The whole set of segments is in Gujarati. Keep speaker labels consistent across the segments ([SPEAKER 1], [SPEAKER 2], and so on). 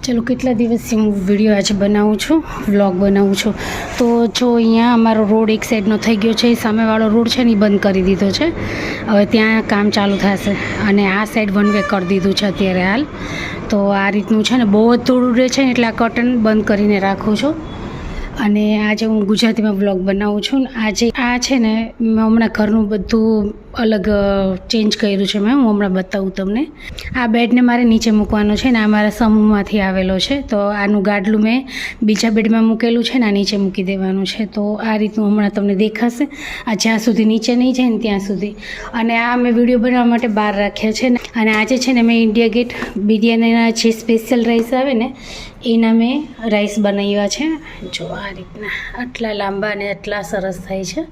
[SPEAKER 1] चलो કેટલા દિવસથી હું વિડીયો આજે બનાવું છું, વ્લોગ બનાવું છું. તો જો અહીંયા અમારો રોડ એક સાઈડનો થઈ ગયો છે, સામેવાળો રોડ છે ને એ બંધ કરી દીધો છે. હવે ત્યાં કામ ચાલુ થશે અને આ સાઈડ વન વે કરી દીધું છે અત્યારે હાલ. તો આ રીતનું છે ને બહુ જ થોડું રહે છે ને એટલે આ કર્ટન બંધ કરીને રાખું છું. અને આજે હું ગુજરાતીમાં વ્લોગ બનાવું છું. આજે આ છે ને મેં હમણાં ઘરનું બધું અલગ ચેન્જ કર્યું છે હું હમણાં બતાવું તમને. આ બેડને મારે નીચે મૂકવાનો છે ને આ મારા સમૂહમાંથી આવેલો છે. તો આનું ગાડલું મેં બીજા બેડમાં મૂકેલું છે ને આ નીચે મૂકી દેવાનું છે. તો આ રીતનું હમણાં તમને દેખાશે. આ જ્યાં સુધી નીચે નહીં જાય ને ત્યાં સુધી. અને આ મેં વિડીયો બનાવવા માટે બહાર રાખ્યા છે ને. અને આજે છે ને મેં ઇન્ડિયા ગેટ બિરયાનીના જે સ્પેશિયલ રાઈસ આવે ને એના મેં રાઈસ બનાવ્યા છે. જો આ રીતના આટલા લાંબા અને આટલા સરસ થાય છે.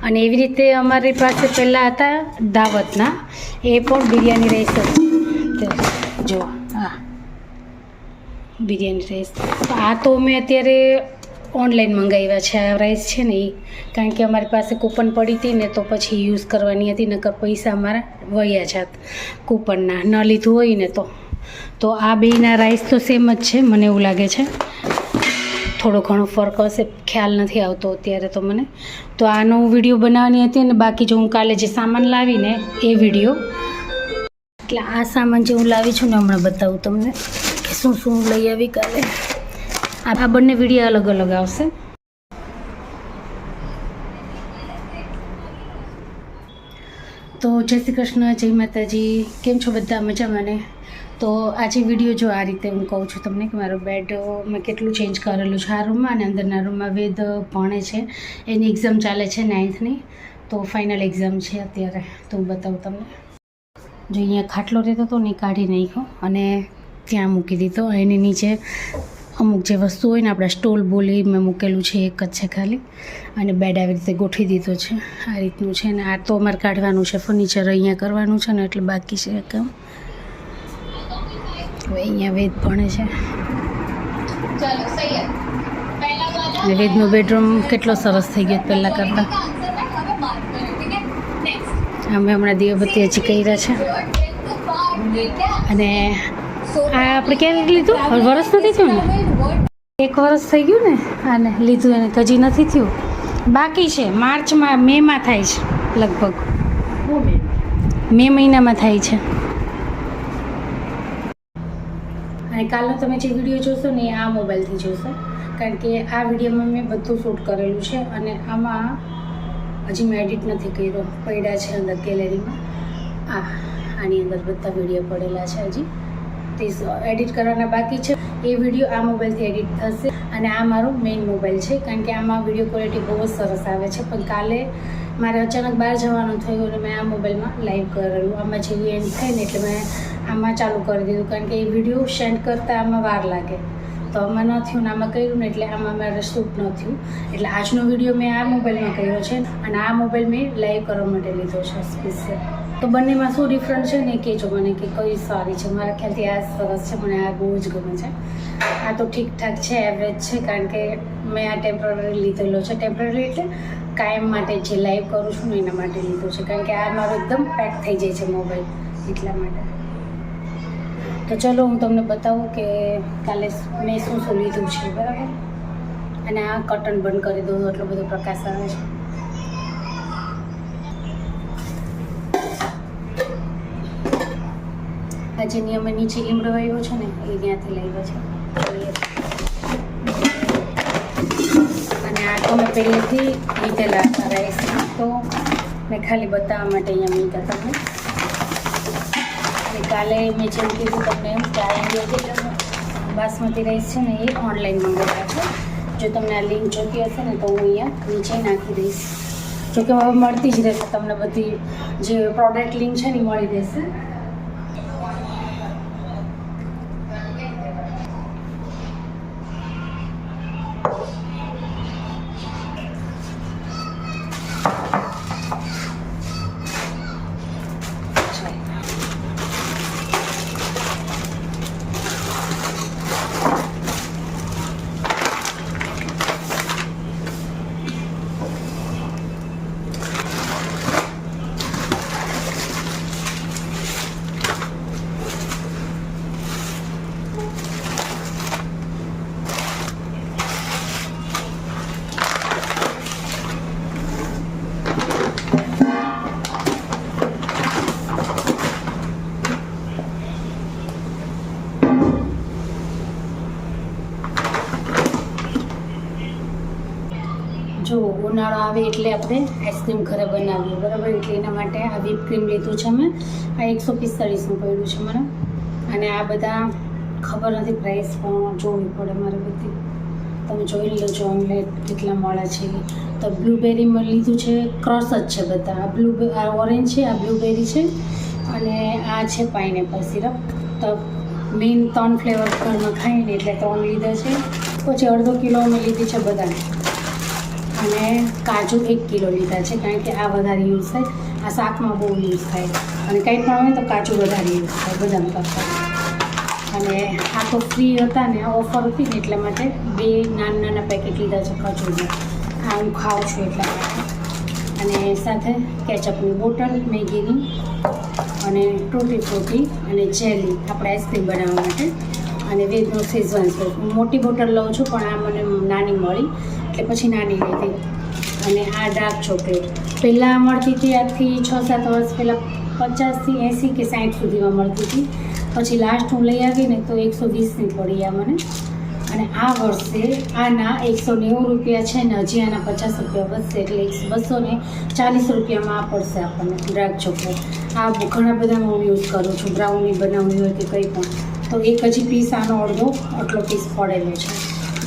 [SPEAKER 1] અને એવી રીતે અમારી પાસે પહેલાં હતા દાવતના, એ પણ બિરયાની રાઈસ હતી. જો હા બિરયાની રાઈસ. આ તો મેં અત્યારે ઓનલાઈન મંગાવ્યા છે આ રાઈસ છે ને એ, કારણ કે અમારી પાસે કૂપન પડી હતી ને તો પછી યુઝ કરવાની હતી, નકર પૈસા અમારા વયા જાત કૂપનના ન લીધું હોય ને તો આ બેના રાઈસ તો સેમ જ છે મને એવું લાગે છે. થોડો ઘણો ફરક હશે, ખ્યાલ નથી આવતો અત્યારે તો મને. તો આનો વિડીયો બનાવવાની હતી અને બાકી જો હું કાલે જે સામાન લાવીને એ વિડીયો, એટલે આ સામાન જે હું લાવી છું ને હમણાં બતાવું તમને કે શું શું લઈ આવી કાલે. આ બંને વિડીયો અલગ અલગ આવશે. તો જય શ્રી કૃષ્ણ, જય માતાજી. કેમ છો બધા? મજામાં ને? તો આજે વિડીયો જો આ રીતે હું કહું છું તમને કે મારો બેડ મેં કેટલું ચેન્જ કરેલું છે આ રૂમમાં. અને અંદરના રૂમમાં વેદ ભણે છે, એની એક્ઝામ ચાલે છે 9thની. તો ફાઇનલ એક્ઝામ છે અત્યારે. તો હું બતાવું તમને. જો અહીંયા ખાટલો રહેતો હતો ને એ કાઢી નાખ્યો અને ત્યાં મૂકી દીધો. એની નીચે અમુક જે વસ્તુ હોય ને આપણા સ્ટોલ બોલી મેં મૂકેલું છે, એક જ છે ખાલી. અને બેડ આવી રીતે ગોઠવી દીધો છે આ રીતનું છે. ને આ તો અમારે કાઢવાનું છે, ફર્નિચર અહીંયા કરવાનું છે ને એટલે બાકી છે કામ. હવે અહીંયા વેદ ભણે છે. અને વેદનો બેડરૂમ કેટલો સરસ થઈ ગયો પહેલાં કરતાં. અમે હમણાં દીવાબત્તી હજી કર્યા છે. અને આ આપણે ક્યારે લીધું? વરસ નથી થયું ને? 1 વર્ષ થઈ ગયું ને આને લીધું એને, હજી નથી થયું, બાકી છે. માર્ચમાં મેમાં થાય છે લગભગ, મે મહિનામાં થાય છે. અને કાલનો તમે જે વિડીયો જોશો ને એ આ મોબાઈલથી જોશો, કારણ કે આ વિડીયોમાં મેં બધું શૂટ કરેલું છે. અને આમાં હજી મેં એડિટ નથી કર્યો, પડ્યા છે અંદર ગેલેરીમાં. આની અંદર બધા વિડીયો પડેલા છે, હજી તે એડિટ કરવાના બાકી છે. એ વિડીયો આ મોબાઈલથી એડિટ થશે. અને આ મારો મેઇન મોબાઈલ છે, કારણ કે આમાં વિડીયો ક્વોલિટી બહુ જ સરસ આવે છે. પણ કાલે મારે અચાનક બહાર જવાનું થયું અને મેં આ મોબાઈલમાં લાઈવ કરેલું. આમાં જેવું એન્ડ થાય ને એટલે મેં આમાં ચાલુ કરી દીધું, કારણ કે એ વિડીયો સેન્ડ કરતાં આમાં વાર લાગે. તો આમાં ન થયું ને આમાં કર્યું ને એટલે આમાં મારે શૂટ ન થયું. એટલે આજનો વિડીયો મેં આ મોબાઈલમાં કર્યો છે અને આ મોબાઈલ મેં લાઈવ કરવા માટે લીધો છે સ્પેશિયલ. તો બંનેમાં શું ડિફરન્ટ છે ને કહેજો મને કે કઈ સારી છે. મારા ખ્યાલથી આ સરસ છે, મને આ બહુ જ ગમે છે. આ તો ઠીકઠાક છે, એવરેજ છે, કારણ કે મેં આ ટેમ્પરરી લીધેલો છે. ટેમ્પરરી એટલે કાયમ માટે જે લાઈવ કરું છું ને એના માટે લીધો છે, કારણ કે આ મારો એકદમ પેક થઈ જાય છે મોબાઈલ, એટલા માટે. તો ચલો હું તમને બતાવું કે કાલે મેં શું શું લીધું છે, બરાબર. અને આ કર્ટન બંધ કરી દઉં, એટલો બધો પ્રકાશ આવે છે. આ જે અમે નીચે લીમડો આવ્યો છે ને એ ત્યાંથી લાવ્યો છે. અને આ તો મેં પહેલેથી લીધેલા હતા રાઈસ, તો મેં ખાલી બતાવવા માટે અહીંયા મૂક્યા તમને. અને કાલે મેં જેમ કીધું તમને એમ કે આ ઇન્ડિયા બાસમતી રાઈસ છે ને એ ઓનલાઈન મંગાવ્યા છે. જો તમને આ લિંક જોતી હશે ને તો હું અહીંયા નીચે નાખી દઈશ. જોકે હવે મળતી જ રહેશે તમને, બધી જે પ્રોડક્ટ લિંક છે ને મળી રહેશે. આવે એટલે આપણે આઈસ્ક્રીમ ઘરે બનાવીએ, બરાબર. એટલે એના માટે આ વ્હીપ ક્રીમ લીધું છે મેં. આ 145નું પડ્યું છે મને. અને આ બધા ખબર નથી પ્રાઇસ, પણ જોવી પડે મારે બધી. તમે જોઈ લેજો ઓનલાઈન કેટલા મળે છે. તો બ્લૂબેરીમાં લીધું છે, ક્રશ જ છે બધા. આ ઓરેન્જ છે, આ બ્લૂબેરી છે, અને આ છે પાઇનેપલ સિરપ. તો મેઇન 3 ફ્લેવર ઘરમાં ખાઈને એટલે 3 લીધા છે. પછી અડધો કિલો અમે લીધી છે બદામ, અને કાજુ 1 કિલો લીધા છે, કારણ કે આ વધારે યુઝ થાય. આ શાકમાં બહુ યુઝ થાય, અને કંઈ પણ હોય તો કાજુ વધારે યુઝ થાય બદામ કરતાં. અને આ તો ફ્રી હતા ને, ઓફર હતી ને, એટલા માટે 2 નાના પેકેટ લીધા છે ખજૂરના. આ હું ખાઉં છું એટલા માટે. અને સાથે કેચઅપની બોટલ મેગીની, અને ટૂટી ફ્રૂટી અને જેલી આપણે આઈસ્ક્રીમ બનાવવા માટે, અને વેજનો શેઝવાન સોસ. હું મોટી બોટલ લઉં છું, પણ આ મને નાની મળી એટલે પછી નાની લીધી. અને આ ડાર્ક ચોકલેટ પહેલાં મળતી હતી, આજથી 6-7 વર્ષ પહેલાં 50થી 80 કે 60 સુધીમાં મળતી હતી. પછી લાસ્ટ હું લઈ આવી ને તો 120ની પડી આ મને. અને આ વર્ષે આના 190 રૂપિયા છે ને, હજી આના 50 રૂપિયા વધશે, એટલે 240 રૂપિયામાં આ પડશે આપણને ડાર્ક ચોકલેટ. આ ઘણા બધા હું યુઝ કરું છું, બ્રાઉની બનાવવી હોય કે કંઈ પણ. તો એક હજી પીસ આનો અડધો આટલો પીસ પડેલો છે.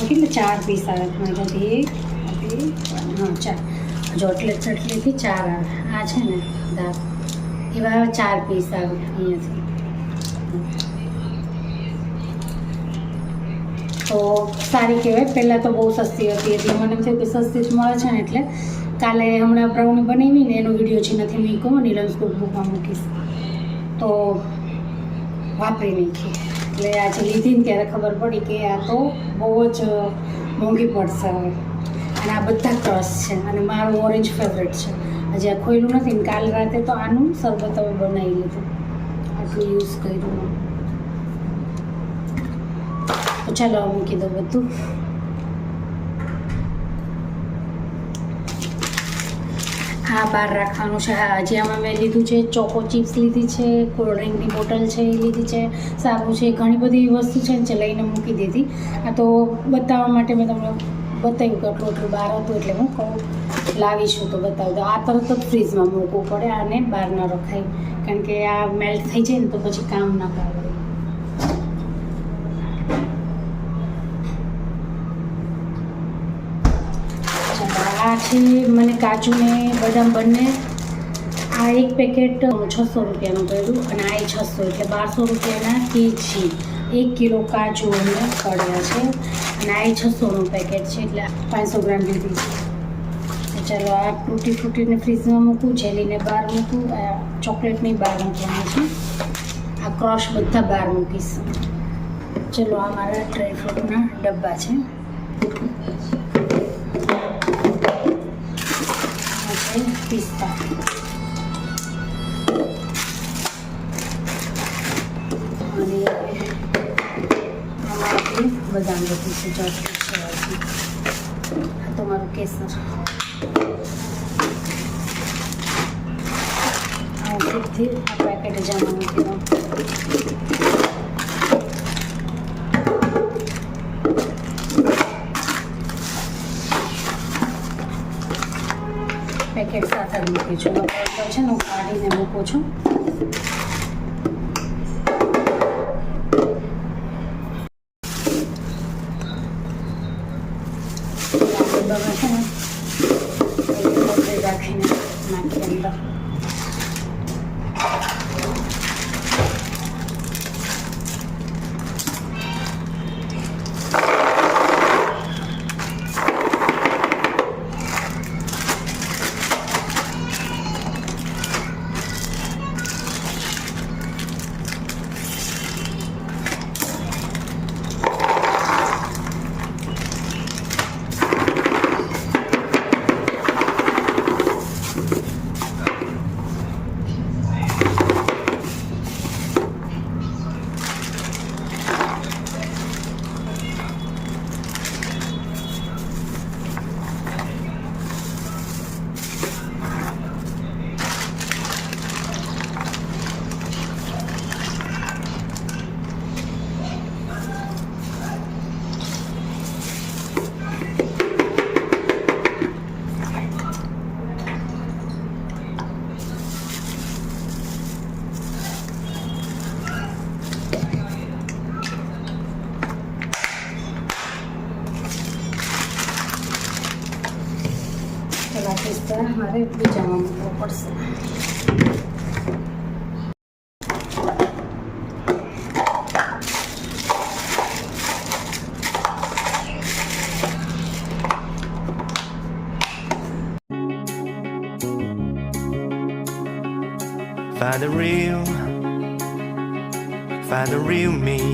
[SPEAKER 1] કેટલે 4 પીસ આવે અહીંયાથી, 1 2 4. જો એટલેથી 4 આવે. આ છે ને દાળ, એવા 4 પીસ આવે અહીંયાથી. તો સારી કહેવાય. પહેલાં તો બહુ સસ્તી હતી, એટલે મને એમ થયું કે સસ્તી જ મળે છે ને, એટલે કાલે હમણાં બ્રાઉની બનાવીને એનો વિડીયો છે નથી મૂક્યો, નીલમ્સ કુકબુકમાં મૂકીશ. તો વાપરી નાખી. એટલે આજે લીધી ને ત્યારે ખબર પડી કે આ તો બહુ જ મોંઘી પડશે હવે. અને આ બધા ક્રશ છે, અને મારું ઓરેન્જ ફેવરેટ છે. હજી આ ખોયલું નથી ને, કાલ રાતે તો આનું શરબત હવે બનાવી લીધું, આટલું યુઝ કર્યું. તો ચાલો મૂકી દો બધું. હા, બહાર રાખવાનું છે. હા, હજી આમાં મેં લીધું છે ચોકો ચિપ્સ લીધી છે, કોલ્ડ ડ્રિંકની બોટલ છે એ લીધી છે, સાબુ છે, ઘણી બધી વસ્તુ છે ને લઈને મૂકી દીધી. આ તો બતાવવા માટે મેં તમને બતાવ્યું કે આટલું બહાર હતું, એટલે હું કહું લાવીશું તો બતાવી દો. આ તરત જ ફ્રીજમાં મૂકવું પડે, આને બહાર ન રખાય, કારણ કે આ મેલ્ટ થઈ જાય ને તો પછી કામ ના કરે. આ છે મને કાજુ ને બદામ બંને. આ એક પેકેટ 600 રૂપિયાનું પડ્યું, અને આ 600, એટલે 1200 રૂપિયાના કેજી. 1 કિલો કાજુ અમે પડ્યા છે, અને આ 600નું પેકેટ છે, એટલે 500 ગ્રામ લીધી છે. ચાલો આ ટૂટી ફ્રૂટીને ફ્રીઝમાં મૂકું, જેલીને બહાર મૂકું, આ ચોકલેટની બહાર મૂકવાની છે, આ ક્રશ બધા બહાર મૂકીશ. ચલો આ મારા ડ્રાયફ્રૂટના ડબ્બા છે. પિસ્તા, અને આમાંથી બદામ બધું છે, ચોકલેટ છે. આ તો મારું કેસર. આ સીધથી આ પેકેટ જામાં મૂકી દઉં. પેકેટ સાથે મૂકી છું. બરાબર છે ને, હું કાઢીને મૂકું છું. ડબ્બા છે ને રાખીને નાખી અંદર. ફ્રીજમાં મૂકવો પડશે.
[SPEAKER 2] Find the real me.